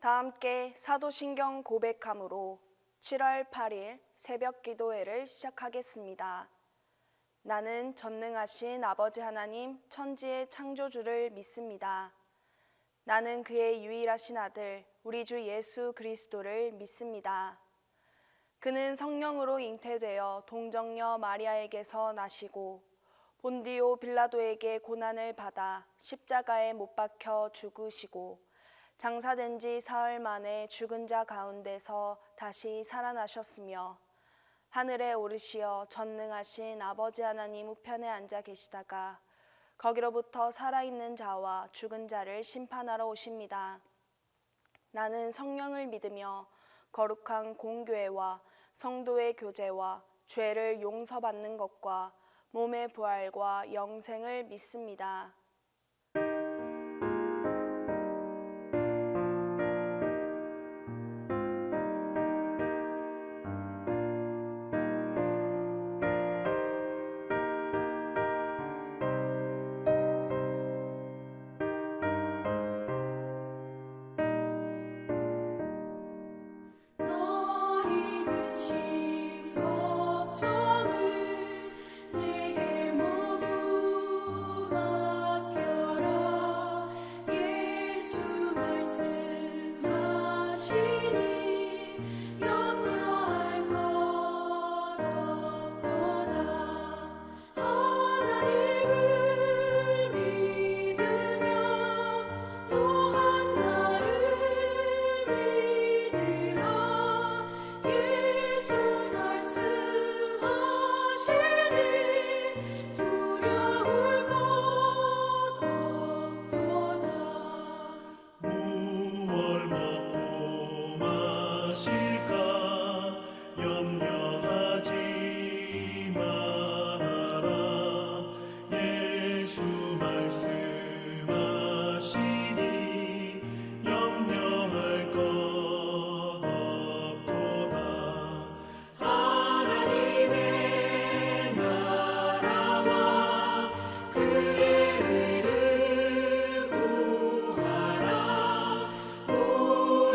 다 함께 사도신경 고백함으로 7월 8일 새벽 기도회를 시작하겠습니다. 나는 전능하신 아버지 하나님 천지의 창조주를 믿습니다. 나는 그의 유일하신 아들 우리 주 예수 그리스도를 믿습니다. 그는 성령으로 잉태되어 동정녀 마리아에게서 나시고 본디오 빌라도에게 고난을 받아 십자가에 못 박혀 죽으시고 장사된 지 사흘 만에 죽은 자 가운데서 다시 살아나셨으며 하늘에 오르시어 전능하신 아버지 하나님 우편에 앉아 계시다가 거기로부터 살아있는 자와 죽은 자를 심판하러 오십니다. 나는 성령을 믿으며 거룩한 공교회와 성도의 교제와 죄를 용서받는 것과 몸의 부활과 영생을 믿습니다.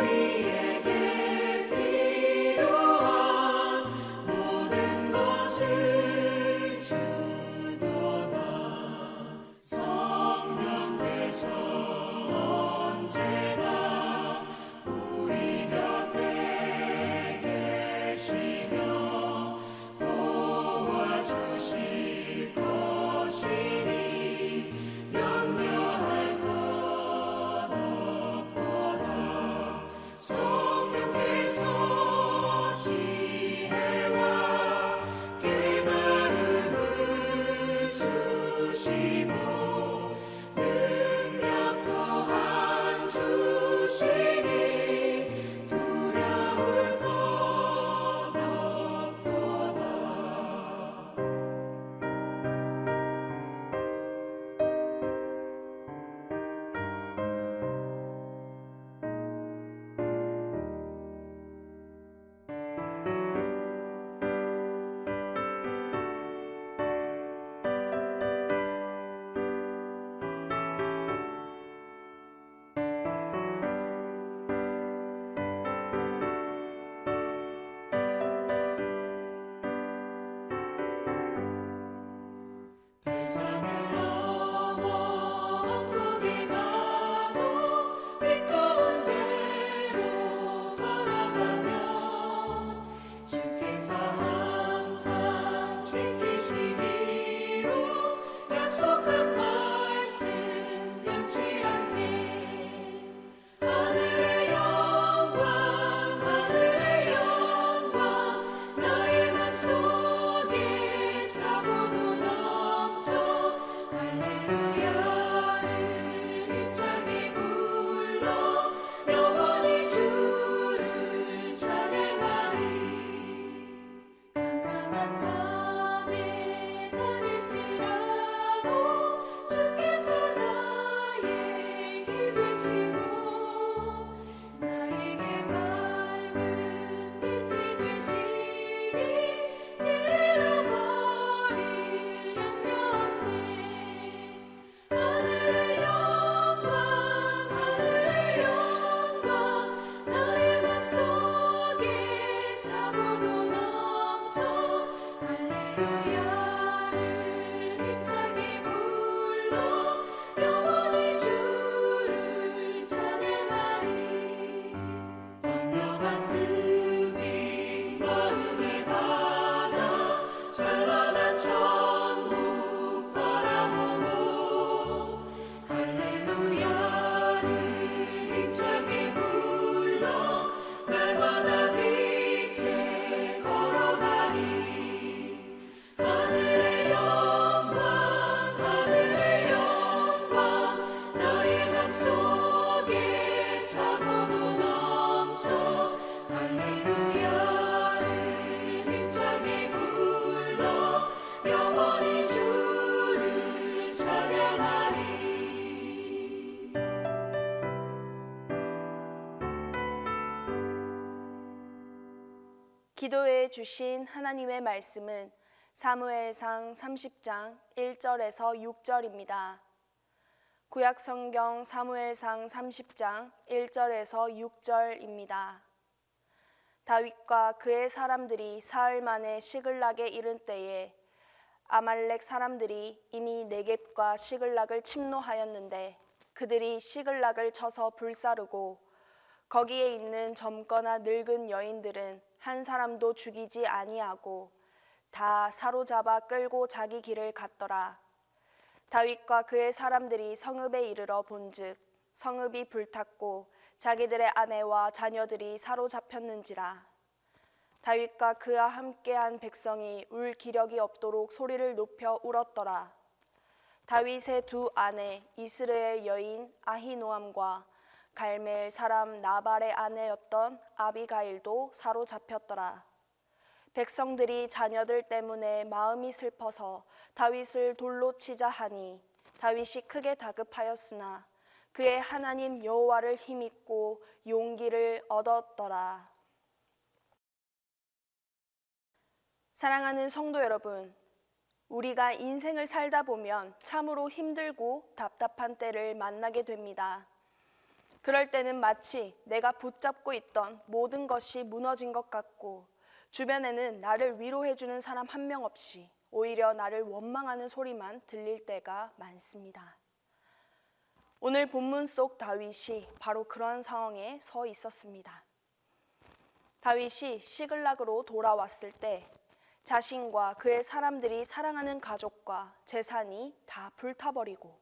우리에게 기도해 주신 하나님의 말씀은 사무엘상 30장 1절에서 6절입니다. 구약 성경 사무엘상 30장 1절에서 6절입니다. 다윗과 그의 사람들이 사흘 만에 시글락에 이른 때에 아말렉 사람들이 이미 네겝과 시글락을 침노하였는데 그들이 시글락을 쳐서 불사르고 거기에 있는 젊거나 늙은 여인들은 한 사람도 죽이지 아니하고 다 사로잡아 끌고 자기 길을 갔더라. 다윗과 그의 사람들이 성읍에 이르러 본즉 성읍이 불탔고 자기들의 아내와 자녀들이 사로잡혔는지라. 다윗과 그와 함께한 백성이 울 기력이 없도록 소리를 높여 울었더라. 다윗의 두 아내 이스라엘 여인 아히노암과 갈멜 사람 나발의 아내였던 아비가일도 사로잡혔더라. 백성들이 자녀들 때문에 마음이 슬퍼서 다윗을 돌로 치자 하니 다윗이 크게 다급하였으나 그의 하나님 여호와를 힘입고 용기를 얻었더라. 사랑하는 성도 여러분, 우리가 인생을 살다 보면 참으로 힘들고 답답한 때를 만나게 됩니다. 그럴 때는 마치 내가 붙잡고 있던 모든 것이 무너진 것 같고 주변에는 나를 위로해주는 사람 한 명 없이 오히려 나를 원망하는 소리만 들릴 때가 많습니다. 오늘 본문 속 다윗이 바로 그런 상황에 서 있었습니다. 다윗이 시글락으로 돌아왔을 때 자신과 그의 사람들이 사랑하는 가족과 재산이 다 불타버리고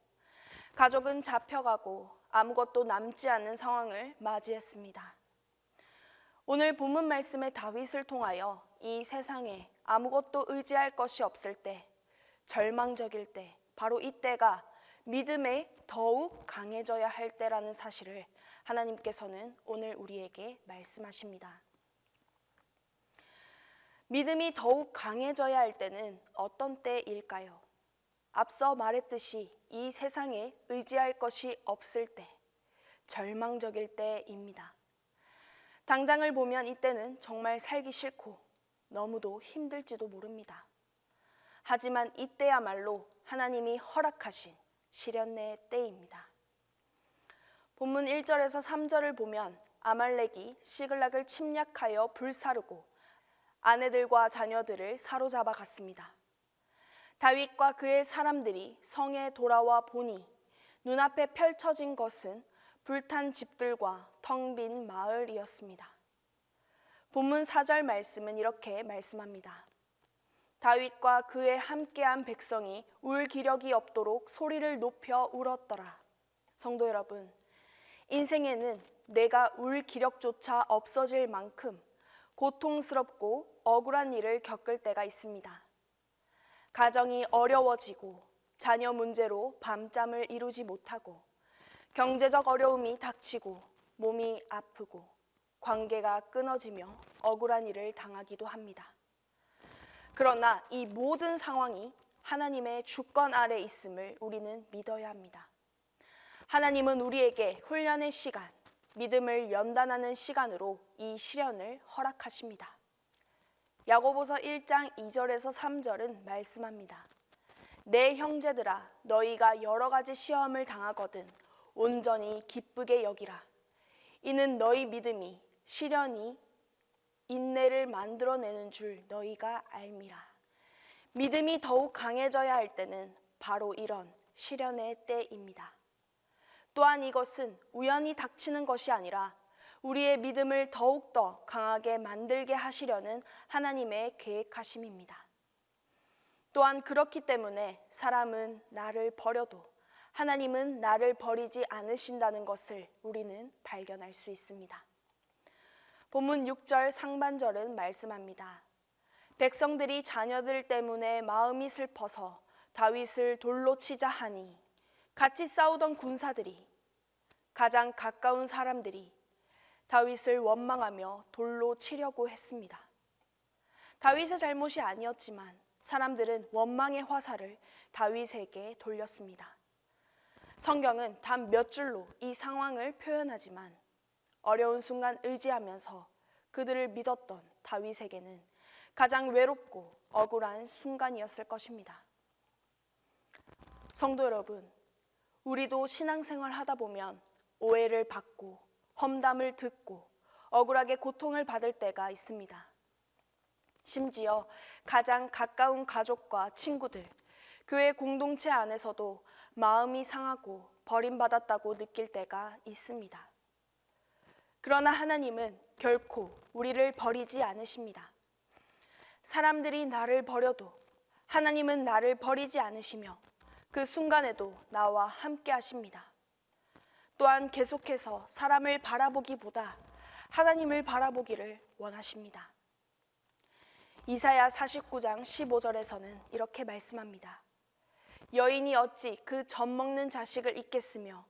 가족은 잡혀가고 아무것도 남지 않은 상황을 맞이했습니다. 오늘 본문 말씀의 다윗을 통하여 이 세상에 아무것도 의지할 것이 없을 때, 절망적일 때, 바로 이때가 믿음에 더욱 강해져야 할 때라는 사실을 하나님께서는 오늘 우리에게 말씀하십니다. 믿음이 더욱 강해져야 할 때는 어떤 때일까요? 앞서 말했듯이 이 세상에 의지할 것이 없을 때, 절망적일 때입니다. 당장을 보면 이때는 정말 살기 싫고 너무도 힘들지도 모릅니다. 하지만 이때야말로 하나님이 허락하신 시련의 때입니다. 본문 1절에서 3절을 보면 아말렉이 시글락을 침략하여 불사르고 아내들과 자녀들을 사로잡아 갔습니다. 다윗과 그의 사람들이 성에 돌아와 보니 눈앞에 펼쳐진 것은 불탄 집들과 텅 빈 마을이었습니다. 본문 4절 말씀은 이렇게 말씀합니다. 다윗과 그의 함께한 백성이 울 기력이 없도록 소리를 높여 울었더라. 성도 여러분, 인생에는 내가 울 기력조차 없어질 만큼 고통스럽고 억울한 일을 겪을 때가 있습니다. 가정이 어려워지고 자녀 문제로 밤잠을 이루지 못하고 경제적 어려움이 닥치고 몸이 아프고 관계가 끊어지며 억울한 일을 당하기도 합니다. 그러나 이 모든 상황이 하나님의 주권 아래 있음을 우리는 믿어야 합니다. 하나님은 우리에게 훈련의 시간, 믿음을 연단하는 시간으로 이 시련을 허락하십니다. 야고보서 1장 2절에서 3절은 말씀합니다. 내 형제들아, 너희가 여러 가지 시험을 당하거든 온전히 기쁘게 여기라. 이는 너희 믿음이 시련이 인내를 만들어내는 줄 너희가 알미라. 믿음이 더욱 강해져야 할 때는 바로 이런 시련의 때입니다. 또한 이것은 우연히 닥치는 것이 아니라 우리의 믿음을 더욱더 강하게 만들게 하시려는 하나님의 계획하심입니다. 또한 그렇기 때문에 사람은 나를 버려도 하나님은 나를 버리지 않으신다는 것을 우리는 발견할 수 있습니다. 본문 6절 상반절은 말씀합니다. 백성들이 자녀들 때문에 마음이 슬퍼서 다윗을 돌로 치자 하니 같이 싸우던 군사들이 가장 가까운 사람들이 다윗을 원망하며 돌로 치려고 했습니다. 다윗의 잘못이 아니었지만 사람들은 원망의 화살을 다윗에게 돌렸습니다. 성경은 단 몇 줄로 이 상황을 표현하지만 어려운 순간 의지하면서 그들을 믿었던 다윗에게는 가장 외롭고 억울한 순간이었을 것입니다. 성도 여러분, 우리도 신앙생활 하다 보면 오해를 받고 험담을 듣고 억울하게 고통을 받을 때가 있습니다. 심지어 가장 가까운 가족과 친구들, 교회 공동체 안에서도 마음이 상하고 버림받았다고 느낄 때가 있습니다. 그러나 하나님은 결코 우리를 버리지 않으십니다. 사람들이 나를 버려도 하나님은 나를 버리지 않으시며 그 순간에도 나와 함께 하십니다. 또한 계속해서 사람을 바라보기보다 하나님을 바라보기를 원하십니다. 이사야 49장 15절에서는 이렇게 말씀합니다. 여인이 어찌 그 젖먹는 자식을 잊겠으며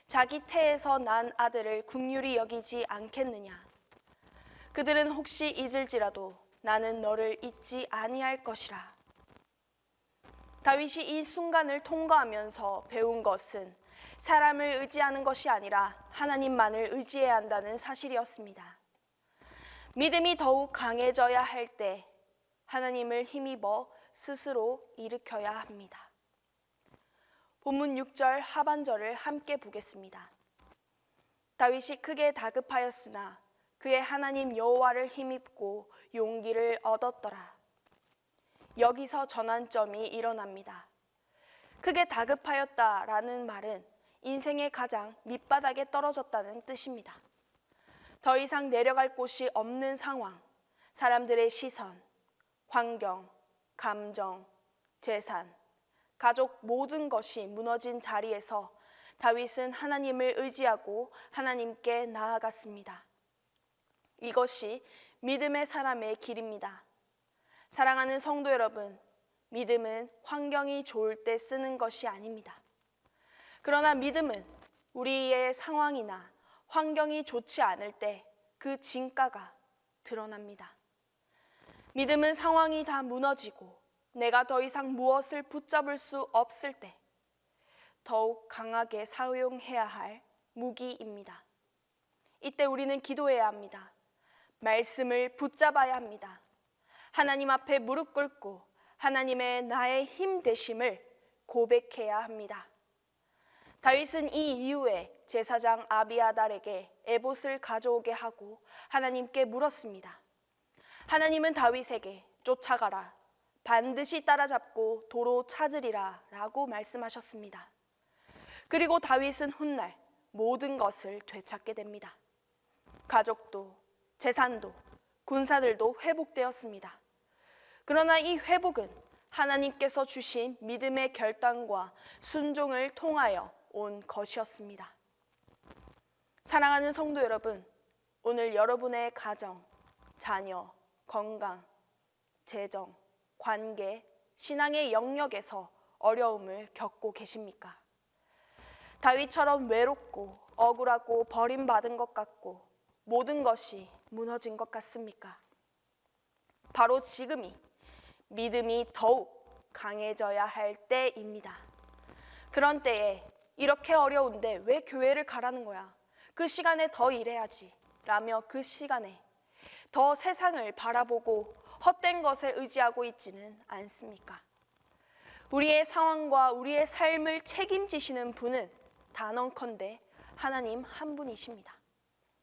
자기 태에서 난 아들을 긍휼히 여기지 않겠느냐. 그들은 혹시 잊을지라도 나는 너를 잊지 아니할 것이라. 다윗이 이 순간을 통과하면서 배운 것은 사람을 의지하는 것이 아니라 하나님만을 의지해야 한다는 사실이었습니다. 믿음이 더욱 강해져야 할 때 하나님을 힘입어 스스로 일으켜야 합니다. 본문 6절 하반절을 함께 보겠습니다. 다윗이 크게 다급하였으나 그의 하나님 여호와를 힘입고 용기를 얻었더라. 여기서 전환점이 일어납니다. 크게 다급하였다라는 말은 인생의 가장 밑바닥에 떨어졌다는 뜻입니다. 더 이상 내려갈 곳이 없는 상황, 사람들의 시선, 환경, 감정, 재산, 가족 모든 것이 무너진 자리에서 다윗은 하나님을 의지하고 하나님께 나아갔습니다. 이것이 믿음의 사람의 길입니다. 사랑하는 성도 여러분, 믿음은 환경이 좋을 때 쓰는 것이 아닙니다. 그러나 믿음은 우리의 상황이나 환경이 좋지 않을 때 그 진가가 드러납니다. 믿음은 상황이 다 무너지고 내가 더 이상 무엇을 붙잡을 수 없을 때 더욱 강하게 사용해야 할 무기입니다. 이때 우리는 기도해야 합니다. 말씀을 붙잡아야 합니다. 하나님 앞에 무릎 꿇고 하나님의 나의 힘 되심을 고백해야 합니다. 다윗은 이 이후에 제사장 아비아달에게 에봇을 가져오게 하고 하나님께 물었습니다. 하나님은 다윗에게 쫓아가라, 반드시 따라잡고 도로 찾으리라 라고 말씀하셨습니다. 그리고 다윗은 훗날 모든 것을 되찾게 됩니다. 가족도 재산도 군사들도 회복되었습니다. 그러나 이 회복은 하나님께서 주신 믿음의 결단과 순종을 통하여 온 것이었습니다. 사랑하는 성도 여러분, 오늘 여러분의 가정, 자녀, 건강, 재정, 관계, 신앙의 영역에서 어려움을 겪고 계십니까? 다윗처럼 외롭고 억울하고 버림받은 것 같고 모든 것이 무너진 것 같습니까? 바로 지금이 믿음이 더욱 강해져야 할 때입니다. 그런 때에 이렇게 어려운데 왜 교회를 가라는 거야? 그 시간에 더 일해야지 라며 그 시간에 더 세상을 바라보고 헛된 것에 의지하고 있지는 않습니까? 우리의 상황과 우리의 삶을 책임지시는 분은 단언컨대 하나님 한 분이십니다.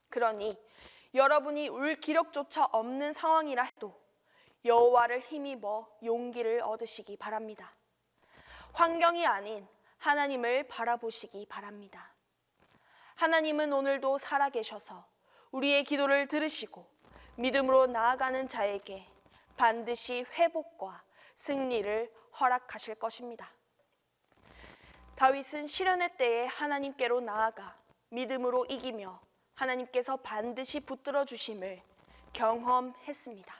그러니 여러분이 울 기력조차 없는 상황이라 해도 여호와를 힘입어 용기를 얻으시기 바랍니다. 환경이 아닌 하나님을 바라보시기 바랍니다. 하나님은 오늘도 살아계셔서 우리의 기도를 들으시고 믿음으로 나아가는 자에게 반드시 회복과 승리를 허락하실 것입니다. 다윗은 시련의 때에 하나님께로 나아가 믿음으로 이기며 하나님께서 반드시 붙들어 주심을 경험했습니다.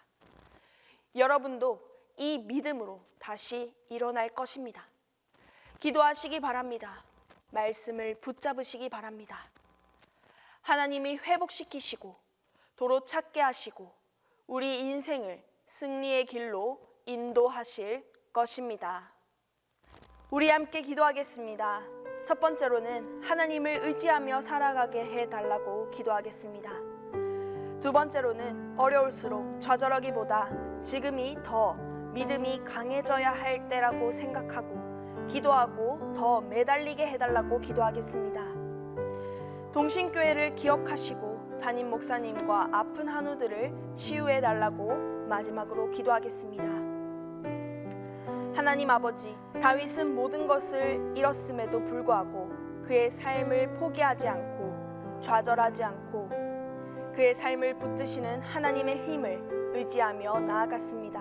여러분도 이 믿음으로 다시 일어날 것입니다. 기도하시기 바랍니다. 말씀을 붙잡으시기 바랍니다. 하나님이 회복시키시고 도로 찾게 하시고 우리 인생을 승리의 길로 인도하실 것입니다. 우리 함께 기도하겠습니다. 첫 번째로는 하나님을 의지하며 살아가게 해달라고 기도하겠습니다. 두 번째로는 어려울수록 좌절하기보다 지금이 더 믿음이 강해져야 할 때라고 생각하고 기도하고 더 매달리게 해달라고 기도하겠습니다. 동신교회를 기억하시고 담임 목사님과 아픈 한우들을 치유해달라고 마지막으로 기도하겠습니다. 하나님 아버지, 다윗은 모든 것을 잃었음에도 불구하고 그의 삶을 포기하지 않고 좌절하지 않고 그의 삶을 붙드시는 하나님의 힘을 의지하며 나아갔습니다.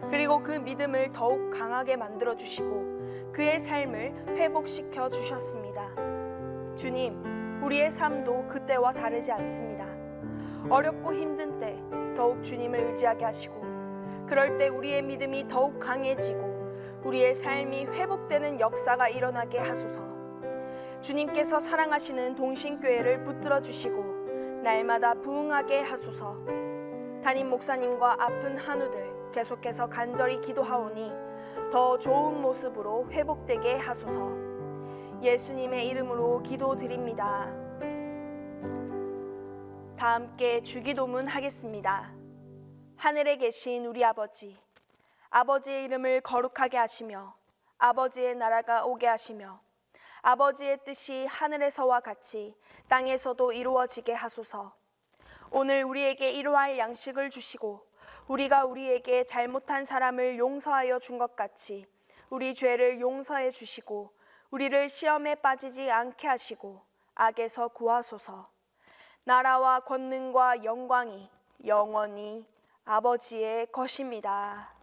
그리고 그 믿음을 더욱 강하게 만들어 주시고 그의 삶을 회복시켜 주셨습니다. 주님, 우리의 삶도 그때와 다르지 않습니다. 어렵고 힘든 때 더욱 주님을 의지하게 하시고 그럴 때 우리의 믿음이 더욱 강해지고 우리의 삶이 회복되는 역사가 일어나게 하소서. 주님께서 사랑하시는 동신교회를 붙들어 주시고 날마다 부흥하게 하소서. 담임 목사님과 아픈 한우들 계속해서 간절히 기도하오니 더 좋은 모습으로 회복되게 하소서. 예수님의 이름으로 기도드립니다. 다 함께 주기도문 하겠습니다. 하늘에 계신 우리 아버지, 아버지의 이름을 거룩하게 하시며 아버지의 나라가 오게 하시며 아버지의 뜻이 하늘에서와 같이 땅에서도 이루어지게 하소서. 오늘 우리에게 일용할 양식을 주시고 우리가 우리에게 잘못한 사람을 용서하여 준 것 같이 우리 죄를 용서해 주시고 우리를 시험에 빠지지 않게 하시고 악에서 구하소서. 나라와 권능과 영광이 영원히 아버지의 것입니다.